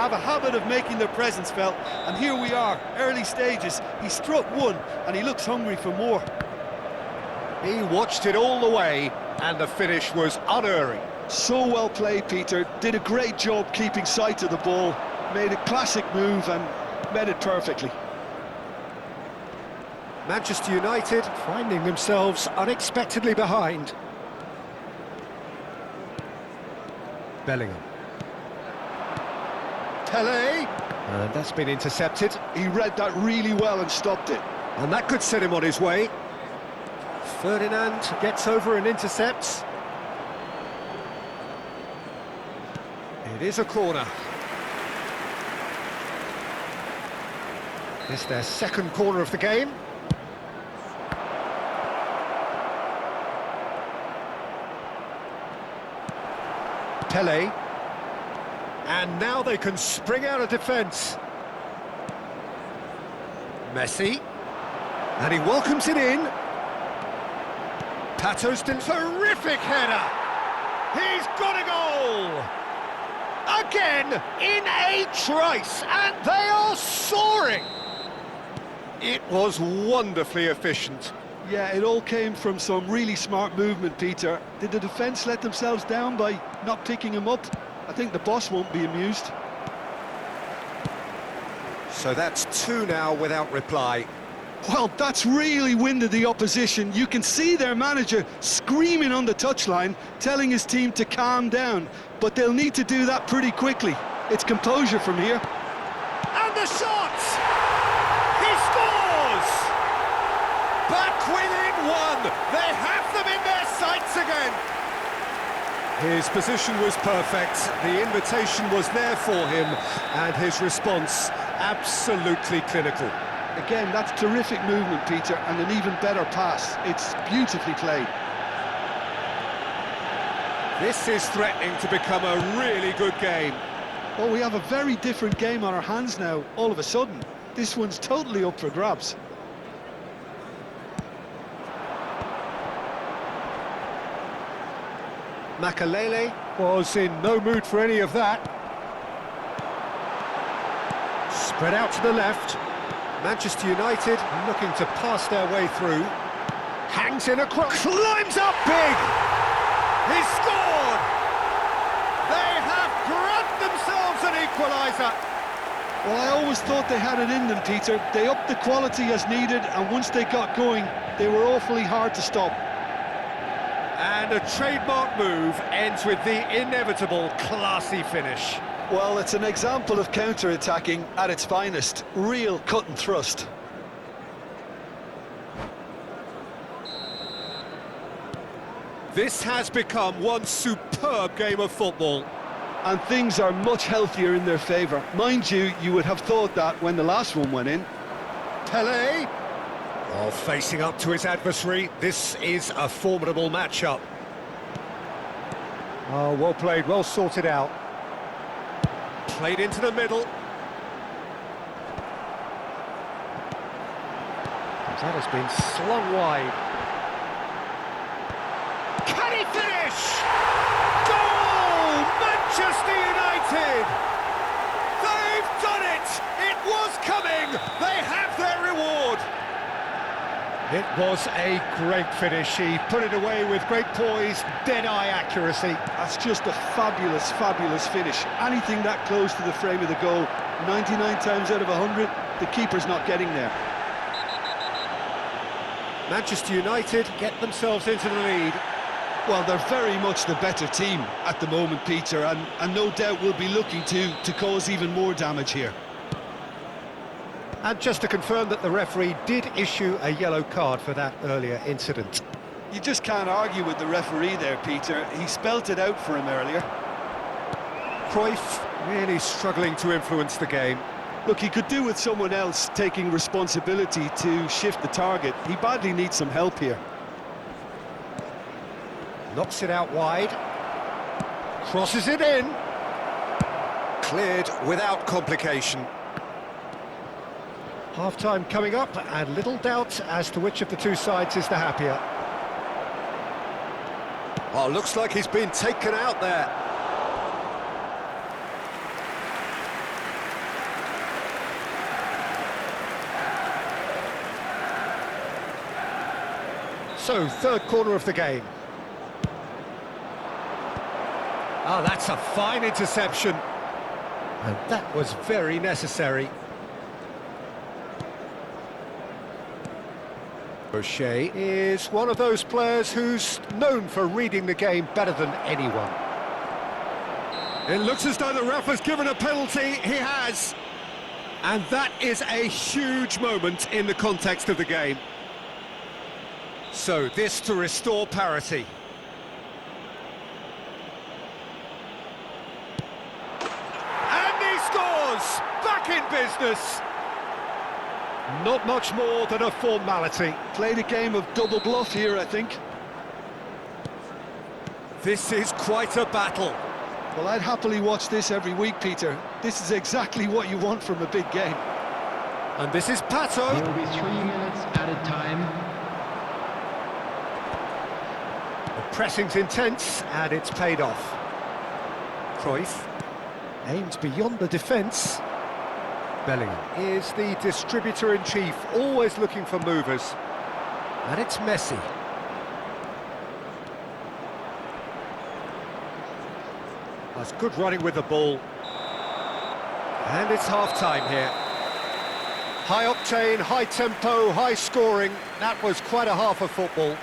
have a habit of making their presence felt, and here we are, early stages. He struck one, and he looks hungry for more. He watched it all the way, and the finish was unerring. So well played, Peter. Did a great job keeping sight of the ball, made a classic move and met it perfectly. Manchester United finding themselves unexpectedly behind. Bellingham. Pele. And that's been intercepted. He read that really well and stopped it. And that could set him on his way. Ferdinand gets over and intercepts. It is a corner. It's their second corner of the game. Pele. And now they can spring out of defence. Messi. And he welcomes it in. Pato's terrific header. He's got a goal. Again, in a trice, and they are soaring. It was wonderfully efficient. Yeah, it all came from some really smart movement, Peter. Did the defence let themselves down by not picking him up? I think the boss won't be amused. So that's two now without reply. Well, that's really winded the opposition. You can see their manager screaming on the touchline, telling his team to calm down. But they'll need to do that pretty quickly. It's composure from here. And the shot! He scores! Back within one! They have them in their sights again! His position was perfect, the invitation was there for him, and his response absolutely clinical. Again, that's terrific movement, Peter, and an even better pass. It's beautifully played. This is threatening to become a really good game. Well, we have a very different game on our hands now, all of a sudden. This one's totally up for grabs. Makalele was in no mood for any of that. Spread out to the left. Manchester United looking to pass their way through. Hangs in across, climbs up big! He scored! They have grabbed themselves an equaliser! Well, I always thought they had it in them, Peter. They upped the quality as needed, and once they got going, they were awfully hard to stop. And a trademark move ends with the inevitable classy finish. Well, it's an example of counter-attacking at its finest. Real cut and thrust. This has become one superb game of football. And things are much healthier in their favour. Mind you, you would have thought that when the last one went in. Pele. Oh, facing up to his adversary. This is a formidable matchup. Oh, well played, well sorted out. Played into the middle. That has been slung wide. Can he finish? Goal! Manchester United! They've done it! It was coming! They have their reward! It was a great finish. He put it away with great poise, dead-eye accuracy. That's just a fabulous, fabulous finish. Anything that close to the frame of the goal, 99 times out of 100, the keeper's not getting there. Manchester United get themselves into the lead. Well, they're very much the better team at the moment, Peter, and no doubt will be looking to cause even more damage here. And just to confirm that the referee did issue a yellow card for that earlier incident. You just can't argue with the referee there, Peter. He spelt it out for him earlier. Cruyff really struggling to influence the game. Look, he could do with someone else taking responsibility to shift the target. He badly needs some help here. Knocks it out wide. Crosses it in. Cleared without complication. Half-time coming up, and little doubt as to which of the two sides is the happier. Oh, looks like he's been taken out there. So, third corner of the game. Oh, that's a fine interception. And that was very necessary. O'Shea is one of those players who's known for reading the game better than anyone. It looks as though the ref has given a penalty. He has. And that is a huge moment in the context of the game. So, this to restore parity. And he scores! Back in business! Not much more than a formality. Played a game of double bluff here, I think. This is quite a battle. Well, I'd happily watch this every week, Peter. This is exactly what you want from a big game. And this is Pato. There will be 3 minutes added time. The pressing's intense, and it's paid off. Cruyff aims beyond the defence. Bellingham is the distributor-in-chief, always looking for movers. And it's Messi. That's good running with the ball. And it's half-time here. High octane, high tempo, high scoring. That was quite a half of football.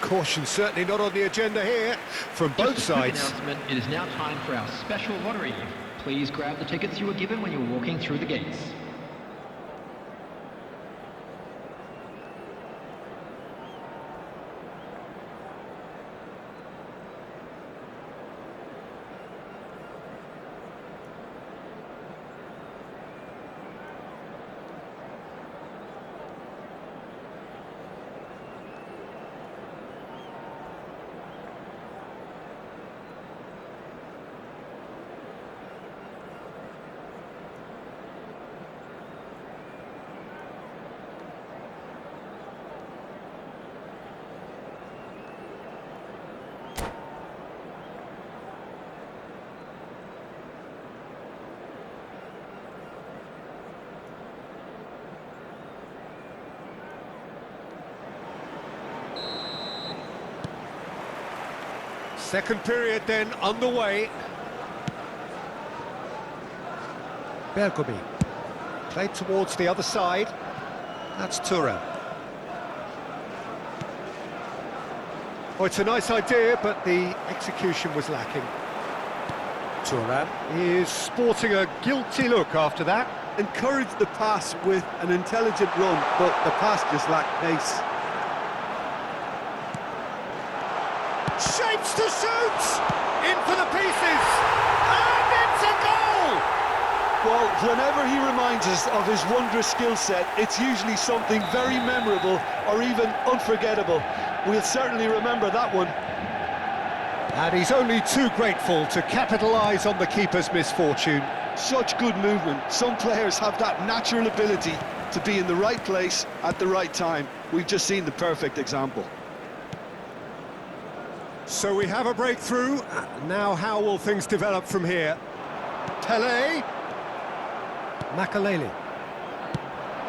Caution certainly not on the agenda here from both Just a quick sides. announcement, it is now time for our special lottery. Please grab the tickets you were given when you were walking through the gates. Second period then underway. Bergomi played towards the other side. That's Thuram. Oh, it's a nice idea, but the execution was lacking. Thuram is sporting a guilty look after that. Encouraged the pass with an intelligent run, but the pass just lacked pace. Shapes to shoot! In for the pieces! And it's a goal! Well, whenever he reminds us of his wondrous skill set, it's usually something very memorable or even unforgettable. We'll certainly remember that one. And he's only too grateful to capitalise on the keeper's misfortune. Such good movement. Some players have that natural ability to be in the right place at the right time. We've just seen the perfect example. So we have a breakthrough. Now how will things develop from here? Pele. Makaleli.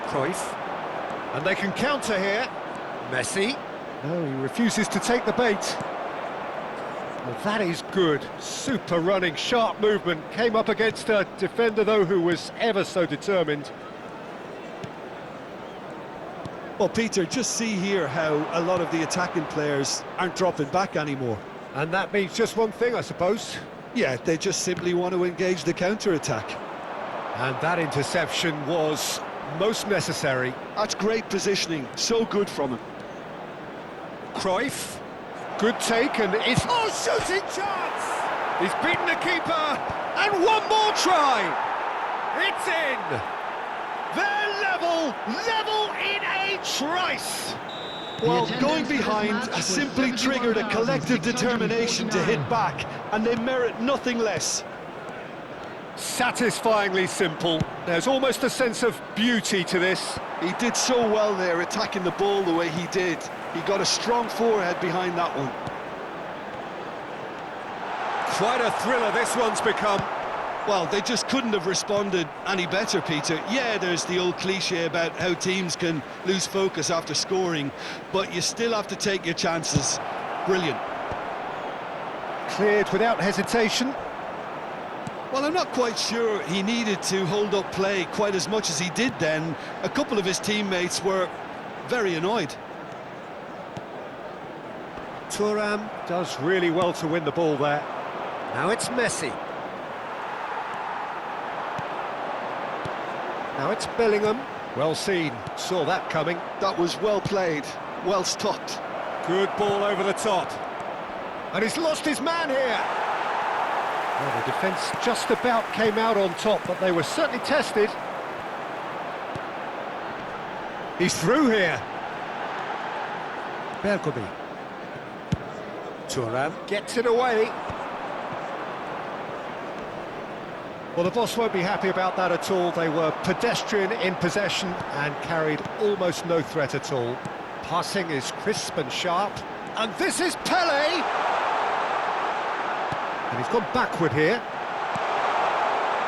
Cruyff. And they can counter here. Messi. No, he refuses to take the bait. Well, that is good. Super running, sharp movement. Came up against a defender, though, who was ever so determined. Well, Peter, just see here how a lot of the attacking players aren't dropping back anymore. And that means just one thing, I suppose. Yeah, they just simply want to engage the counter-attack. And that interception was most necessary. That's great positioning, so good from him. Cruyff, good take, and it's... Oh, shooting chance! He's beaten the keeper, and one more try! It's in! They're level in a trice! Well, attendance going for this behind match has was simply triggered a collective determination to hit 71,649. back, and they merit nothing less. Satisfyingly simple. There's almost a sense of beauty to this. He did so well there, attacking the ball the way he did. He got a strong forehead behind that one. Quite a thriller this one's become. Well, they just couldn't have responded any better, Peter. Yeah, there's the old cliche about how teams can lose focus after scoring, but you still have to take your chances. Brilliant. Cleared without hesitation. Well, I'm not quite sure he needed to hold up play quite as much as he did then. A couple of his teammates were very annoyed. Thuram does really well to win the ball there. Now it's Messi. Now it's Bellingham. Well seen, saw that coming. That was well played, well stopped. Good ball over the top. And he's lost his man here. Well, the defence just about came out on top, but they were certainly tested. He's through here. Bergomi. Thuram gets it away. Well, the boss won't be happy about that at all. They were pedestrian in possession and carried almost no threat at all. Passing is crisp and sharp. And this is Pele! And he's gone backward here.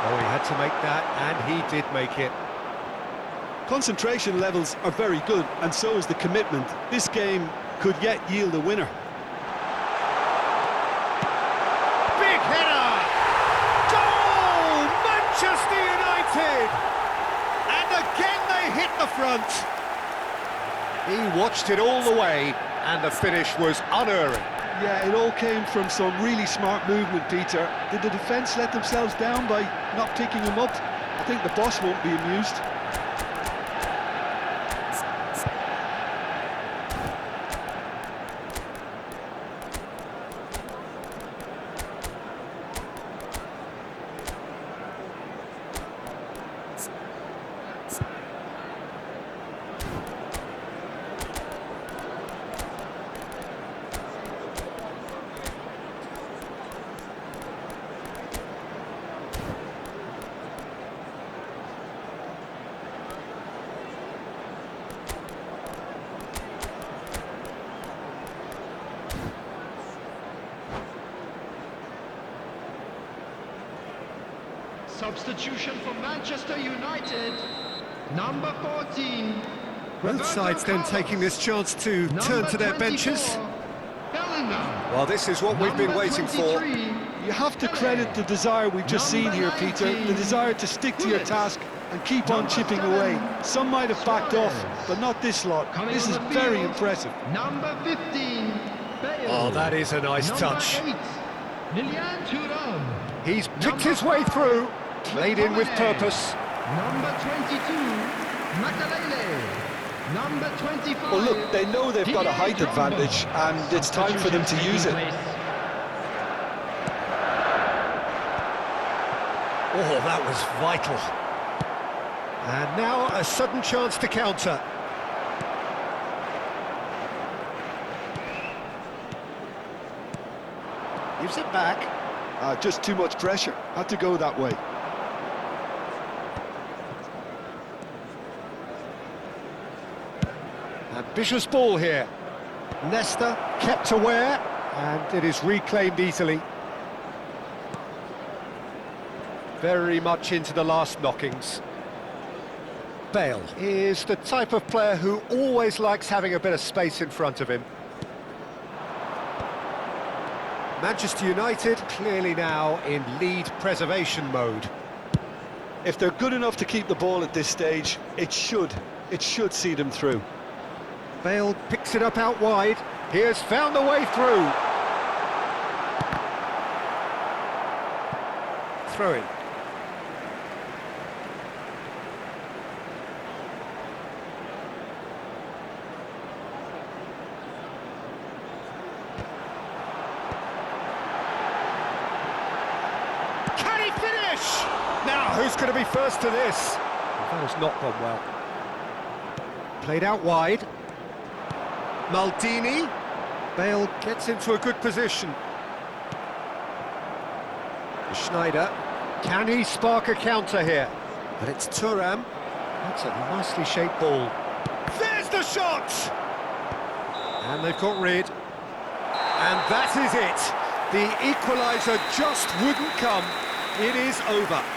Oh, he had to make that, and he did make it. Concentration levels are very good, and so is the commitment. This game could yet yield a winner. Big header! Goal! Manchester United! And again they hit the front. He watched it all the way, and the finish was unerring. Yeah, it all came from some really smart movement, Peter. Did the defence let themselves down by not picking him up? I think the boss won't be amused. Substitution for Manchester United, number 14. Both sides then taking this chance to turn to their benches. Bellingham. Well, this is what we've been waiting for. You have to credit the desire we've just seen here, Peter. The desire to stick to your task and keep on chipping away. Some might have backed off, but not this lot. This is very impressive. Number 15. Bale. Oh, that is a nice touch. Number 8. Lilian Thuram. He's picked his way through, played in with purpose. Number 22. Makalele. Number 25. Well, look, they know they've got a height advantage, and it's time for them to use it. Oh, that was vital. And now a sudden chance to counter. Gives it back. Just too much pressure. Had to go that way. Ambitious ball here. Nesta kept aware, and it is reclaimed easily. Very much into the last knockings. Bale is the type of player who always likes having a bit of space in front of him. Manchester United clearly now in lead preservation mode. If they're good enough to keep the ball at this stage, it should see them through. Bale picks it up out wide. He has found the way through. Throw-in. Can he finish? Now, who's going to be first to this? That has not gone well. Played out wide. Maldini. Bale gets into a good position. Schneider. Can he spark a counter here? But it's Thuram. That's a nicely shaped ball. There's the shot! And they've got rid. And that is it. The equaliser just wouldn't come. It is over.